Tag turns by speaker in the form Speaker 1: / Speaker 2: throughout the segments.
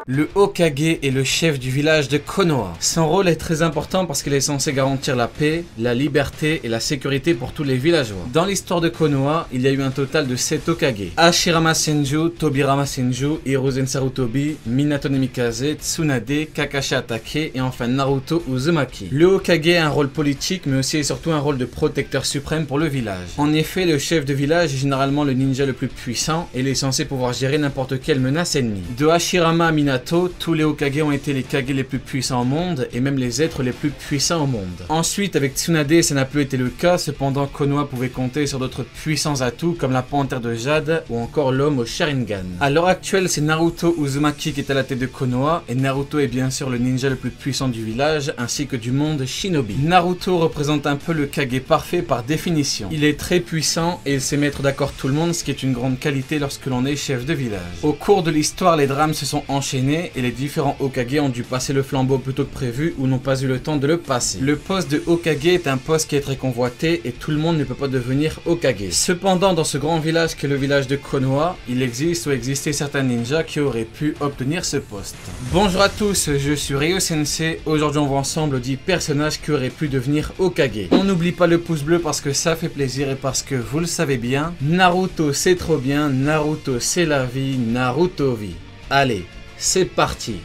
Speaker 1: Le Hokage est le chef du village de Konoha. Son rôle est très important parce qu'il est censé garantir la paix, la liberté et la sécurité pour tous les villageois. Dans l'histoire de Konoha, il y a eu un total de 7 Hokage. Hashirama Senju, Tobirama Senju, Hiruzen Sarutobi, Minato Namikaze, Tsunade, Kakashi Hatake et enfin Naruto Uzumaki. Le Hokage a un rôle politique mais aussi et surtout un rôle de protecteur suprême pour le village. En effet, le chef de village est généralement le ninja le plus puissant et il est censé pouvoir gérer n'importe quelle menace ennemie. De Hashirama à Minato, tous les Hokage ont été les Kage les plus puissants au monde et même les êtres les plus puissants au monde. Ensuite, avec Tsunade, ça n'a plus été le cas, cependant Konoha pouvait compter sur d'autres puissants atouts comme la panthère de Jade ou encore l'homme au Sharingan. À l'heure actuelle, c'est Naruto Uzumaki qui est à la tête de Konoha et Naruto est bien sûr le ninja le plus puissant du village ainsi que du monde Shinobi. Naruto représente un peu le Kage parfait par définition. Il est très puissant et il sait mettre d'accord tout le monde, ce qui est une grande qualité lorsque l'on est chef de village. Au cours de l'histoire, les drames se sont enchaînés et les différents Hokage ont dû passer le flambeau plus tôt que prévu ou n'ont pas eu le temps de le passer. Le poste de Hokage est un poste qui est très convoité et tout le monde ne peut pas devenir Hokage. Cependant, dans ce grand village qu'est le village de Konoha, il existe ou existait certains ninjas qui auraient pu obtenir ce poste. Bonjour à tous, je suis Ryo Sensei. Aujourd'hui on voit ensemble 10 personnages qui auraient pu devenir Hokage. On n'oublie pas le pouce bleu parce que ça fait plaisir et parce que vous le savez bien, Naruto c'est trop bien, Naruto c'est la vie, Naruto vie. Allez, c'est parti,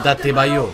Speaker 1: Datebayo.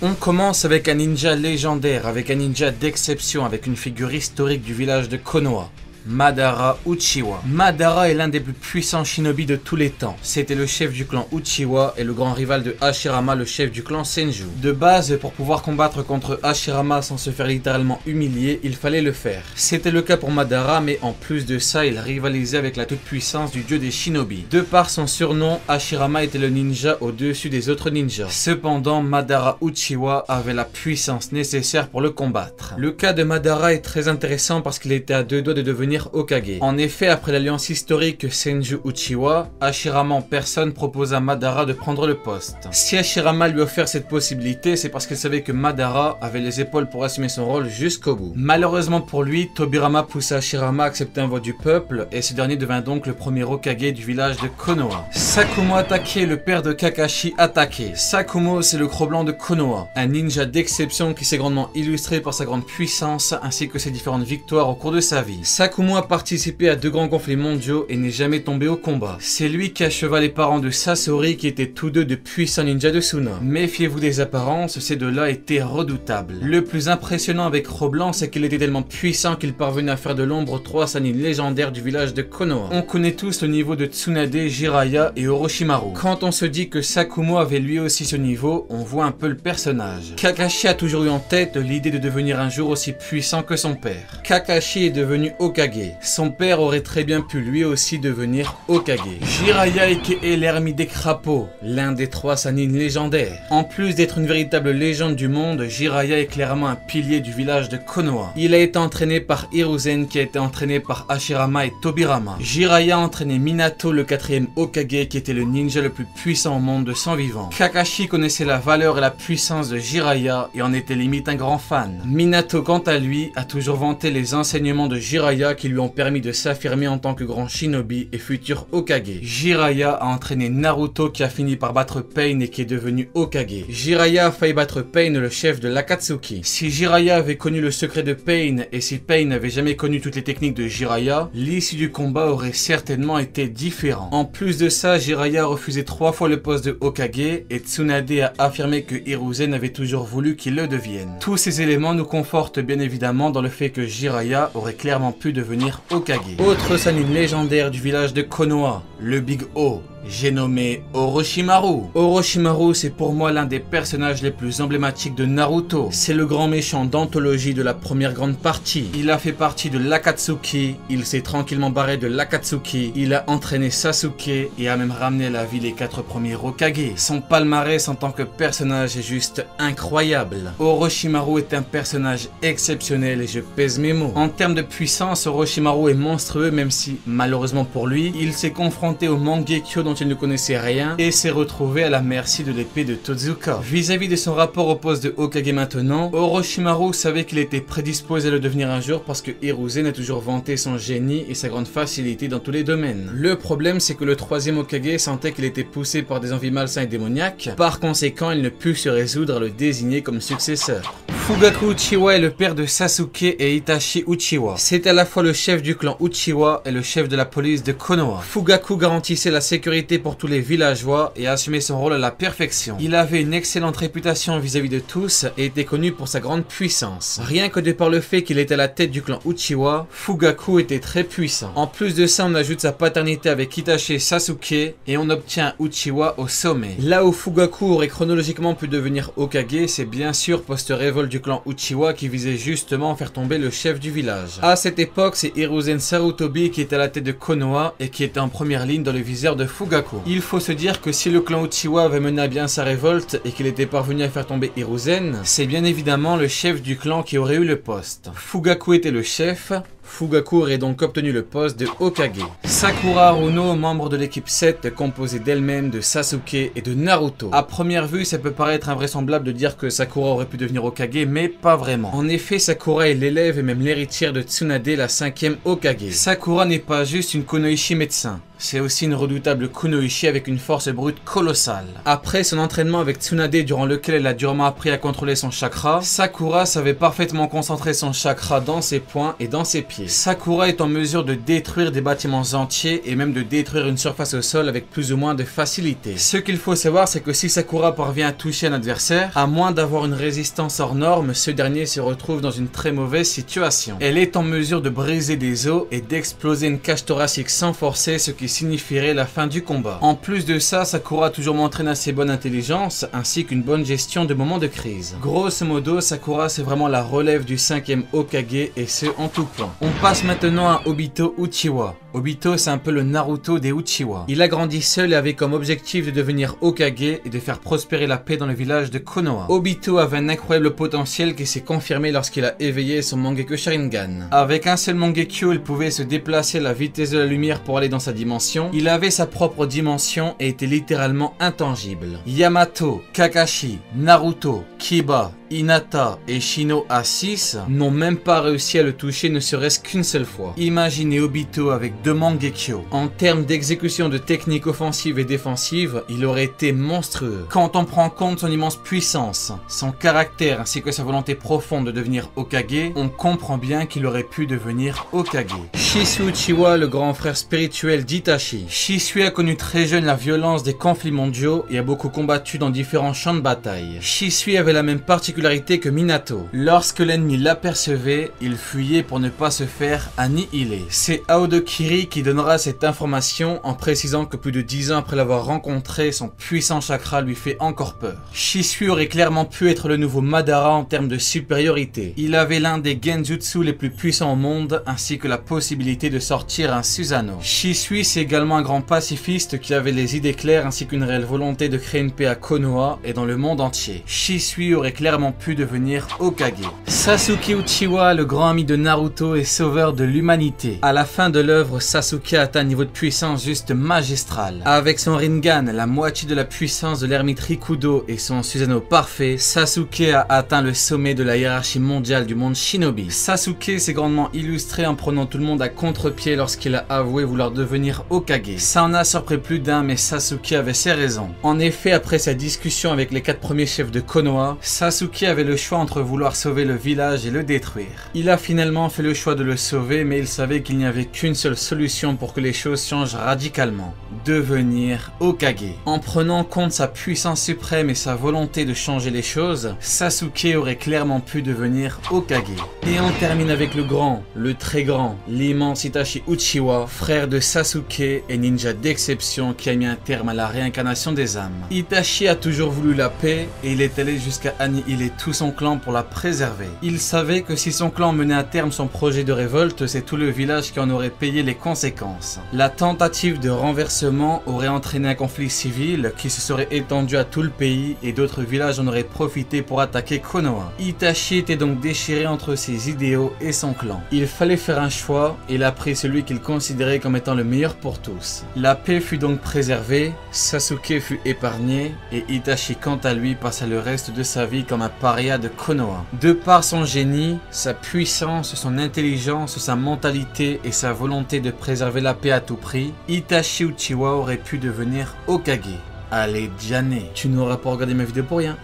Speaker 1: On commence avec un ninja légendaire, avec un ninja d'exception, avec une figure historique du village de Konoha. Madara Uchiwa. Madara est l'un des plus puissants shinobi de tous les temps. C'était le chef du clan Uchiwa et le grand rival de Hashirama, le chef du clan Senju. De base, pour pouvoir combattre contre Hashirama sans se faire littéralement humilier, il fallait le faire. C'était le cas pour Madara, mais en plus de ça, il rivalisait avec la toute-puissance du dieu des shinobi. De par son surnom, Hashirama était le ninja au-dessus des autres ninjas. Cependant, Madara Uchiwa avait la puissance nécessaire pour le combattre. Le cas de Madara est très intéressant parce qu'il était à deux doigts de devenir Hokage. En effet, après l'alliance historique Senju-Uchiwa, Hashirama en personne propose à Madara de prendre le poste. Si Hashirama lui a offert cette possibilité, c'est parce qu'il savait que Madara avait les épaules pour assumer son rôle jusqu'au bout. Malheureusement pour lui, Tobirama poussa Hashirama à accepter un vote du peuple et ce dernier devint donc le premier Hokage du village de Konoha. Sakumo Hatake, le père de Kakashi Hatake. Sakumo, c'est le Cro-Blanc de Konoha, un ninja d'exception qui s'est grandement illustré par sa grande puissance ainsi que ses différentes victoires au cours de sa vie. Sakumo a participé à 2 grands conflits mondiaux et n'est jamais tombé au combat. C'est lui qui acheva les parents de Sasori qui étaient tous deux de puissants ninjas de Suna. Méfiez-vous des apparences, ces deux-là étaient redoutables. Le plus impressionnant avec Cro-Blanc, c'est qu'il était tellement puissant qu'il parvenait à faire de l'ombre 3 sannin légendaires du village de Konoha. On connaît tous le niveau de Tsunade, Jiraiya et Orochimaru. Quand on se dit que Sakumo avait lui aussi ce niveau, on voit un peu le personnage. Kakashi a toujours eu en tête l'idée de devenir un jour aussi puissant que son père. Kakashi est devenu Hokage. Son père aurait très bien pu lui aussi devenir Hokage. Jiraiya est l'ermite des crapauds, l'un des 3 sannin légendaires. En plus d'être une véritable légende du monde, Jiraiya est clairement un pilier du village de Konoha. Il a été entraîné par Hiruzen qui a été entraîné par Hashirama et Tobirama. Jiraiya a entraîné Minato, le 4e Hokage qui était le ninja le plus puissant au monde de son vivant. Kakashi connaissait la valeur et la puissance de Jiraiya et en était limite un grand fan. Minato quant à lui a toujours vanté les enseignements de Jiraiya qui lui ont permis de s'affirmer en tant que grand shinobi et futur Hokage. Jiraiya a entraîné Naruto qui a fini par battre Pain et qui est devenu Hokage. Jiraiya a failli battre Pain, le chef de l'Akatsuki. Si Jiraiya avait connu le secret de Pain et si Pain n'avait jamais connu toutes les techniques de Jiraiya, l'issue du combat aurait certainement été différente. En plus de ça, Jiraiya a refusé 3 fois le poste de Hokage et Tsunade a affirmé que Hiruzen avait toujours voulu qu'il le devienne. Tous ces éléments nous confortent bien évidemment dans le fait que Jiraiya aurait clairement pu devenir Hokage. Autre sannin légendaire du village de Konoha, le Big O. J'ai nommé Orochimaru. Orochimaru, c'est pour moi l'un des personnages les plus emblématiques de Naruto. C'est le grand méchant d'anthologie de la première grande partie. Il a fait partie de l'Akatsuki, il s'est tranquillement barré de l'Akatsuki, il a entraîné Sasuke et a même ramené à la vie les 4 premiers Hokage. Son palmarès en tant que personnage est juste incroyable. Orochimaru est un personnage exceptionnel et je pèse mes mots. En termes de puissance, Orochimaru est monstrueux même si, malheureusement pour lui, il s'est confronté confronté au Mangekyo dont il ne connaissait rien et s'est retrouvé à la merci de l'épée de Tozuka. Vis-à-vis de son rapport au poste de Hokage maintenant, Orochimaru savait qu'il était prédisposé à le devenir un jour parce que Hiruzen a toujours vanté son génie et sa grande facilité dans tous les domaines. Le problème, c'est que le troisième Hokage sentait qu'il était poussé par des envies malsaines et démoniaques, par conséquent il ne put se résoudre à le désigner comme successeur. Fugaku Uchiwa est le père de Sasuke et Itachi Uchiwa. C'est à la fois le chef du clan Uchiwa et le chef de la police de Konoha. Fugaku garantissait la sécurité pour tous les villageois et assumait son rôle à la perfection. Il avait une excellente réputation vis-à-vis de tous et était connu pour sa grande puissance. Rien que de par le fait qu'il était à la tête du clan Uchiwa, Fugaku était très puissant. En plus de ça, on ajoute sa paternité avec Itachi et Sasuke et on obtient Uchiwa au sommet. Là où Fugaku aurait chronologiquement pu devenir Hokage, c'est bien sûr post-révolte du clan Uchiwa qui visait justement à faire tomber le chef du village. À cette époque, c'est Hiruzen Sarutobi qui était à la tête de Konoha et qui était en première ligne dans le viseur de Fugaku. Il faut se dire que si le clan Uchiwa avait mené à bien sa révolte et qu'il était parvenu à faire tomber Hiruzen, c'est bien évidemment le chef du clan qui aurait eu le poste. Fugaku était le chef. Fugaku aurait donc obtenu le poste de Hokage. Sakura Haruno, membre de l'équipe 7, composée d'elle-même de Sasuke et de Naruto. À première vue, ça peut paraître invraisemblable de dire que Sakura aurait pu devenir Hokage, mais pas vraiment. En effet, Sakura est l'élève et même l'héritière de Tsunade, la 5e Hokage. Sakura n'est pas juste une kunoichi médecin. C'est aussi une redoutable kunoichi avec une force brute colossale. Après son entraînement avec Tsunade durant lequel elle a durement appris à contrôler son chakra, Sakura savait parfaitement concentrer son chakra dans ses poings et dans ses pieds. Sakura est en mesure de détruire des bâtiments entiers et même de détruire une surface au sol avec plus ou moins de facilité. Ce qu'il faut savoir, c'est que si Sakura parvient à toucher un adversaire, à moins d'avoir une résistance hors norme, ce dernier se retrouve dans une très mauvaise situation. Elle est en mesure de briser des os et d'exploser une cage thoracique sans forcer, ce qui signifierait la fin du combat. En plus de ça, Sakura a toujours montré une assez bonne intelligence ainsi qu'une bonne gestion de moments de crise. Grosso modo, Sakura c'est vraiment la relève du 5e Hokage et ce en tout point. On passe maintenant à Obito Uchiwa. Obito c'est un peu le Naruto des Uchiwa. Il a grandi seul et avait comme objectif de devenir Hokage et de faire prospérer la paix dans le village de Konoha. Obito avait un incroyable potentiel qui s'est confirmé lorsqu'il a éveillé son Mangekyo Sharingan. Avec un seul Mangekyo, il pouvait se déplacer à la vitesse de la lumière pour aller dans sa dimension. Il avait sa propre dimension et était littéralement intangible. Yamato, Kakashi, Naruto, Kiba, Hinata et Shino A6 n'ont même pas réussi à le toucher ne serait-ce qu'une seule fois. Imaginez Obito avec 2 Mangekyo. En termes d'exécution de techniques offensives et défensives, il aurait été monstrueux. Quand on prend en compte son immense puissance, son caractère ainsi que sa volonté profonde de devenir Hokage, on comprend bien qu'il aurait pu devenir Hokage. Shisui Uchiwa, le grand frère spirituel d'Itachi. Shisui a connu très jeune la violence des conflits mondiaux et a beaucoup combattu dans différents champs de bataille. Shisui avait la même particularité que Minato. Lorsque l'ennemi l'apercevait, il fuyait pour ne pas se faire annihiler. C'est Aodokiri qui donnera cette information en précisant que plus de 10 ans après l'avoir rencontré, son puissant chakra lui fait encore peur. Shisui aurait clairement pu être le nouveau Madara en termes de supériorité. Il avait l'un des genjutsu les plus puissants au monde ainsi que la possibilité de sortir un Susanoo. Shisui c'est également un grand pacifiste qui avait les idées claires ainsi qu'une réelle volonté de créer une paix à Konoha et dans le monde entier. Shisui aurait clairement pu devenir Hokage. Sasuke Uchiwa, le grand ami de Naruto et sauveur de l'humanité. À la fin de l'œuvre, Sasuke atteint un niveau de puissance juste magistral. Avec son Rinnegan, la moitié de la puissance de l'ermite Rikudo et son Susanoo parfait, Sasuke a atteint le sommet de la hiérarchie mondiale du monde shinobi. Sasuke s'est grandement illustré en prenant tout le monde à contre-pied lorsqu'il a avoué vouloir devenir Hokage. Ça en a surpris plus d'un, mais Sasuke avait ses raisons. En effet, après sa discussion avec les 4 premiers chefs de Konoha, Sasuke avait le choix entre vouloir sauver le village et le détruire. Il a finalement fait le choix de le sauver, mais il savait qu'il n'y avait qu'une seule solution pour que les choses changent radicalement. Devenir Hokage. En prenant en compte sa puissance suprême et sa volonté de changer les choses, Sasuke aurait clairement pu devenir Hokage. Et on termine avec le grand, le très grand, l'immense Itachi Uchiwa, frère de Sasuke et ninja d'exception qui a mis un terme à la réincarnation des âmes. Itachi a toujours voulu la paix et il est allé jusqu'à annihiler tout son clan pour la préserver. Il savait que si son clan menait à terme son projet de révolte, c'est tout le village qui en aurait payé les conséquences. La tentative de renversement aurait entraîné un conflit civil qui se serait étendu à tout le pays et d'autres villages en auraient profité pour attaquer Konoha. Itachi était donc déchiré entre ses idéaux et son clan. Il fallait faire un choix et il a pris celui qu'il considérait comme étant le meilleur pour tous. La paix fut donc préservée, Sasuke fut épargné et Itachi quant à lui passa le reste de sa vie comme un paria de Konoha. De par son génie, sa puissance, son intelligence, sa mentalité et sa volonté de préserver la paix à tout prix, Itachi Uchiwa aurait pu devenir Hokage. Allez, Jané, tu n'auras pas regardé ma vidéo pour rien.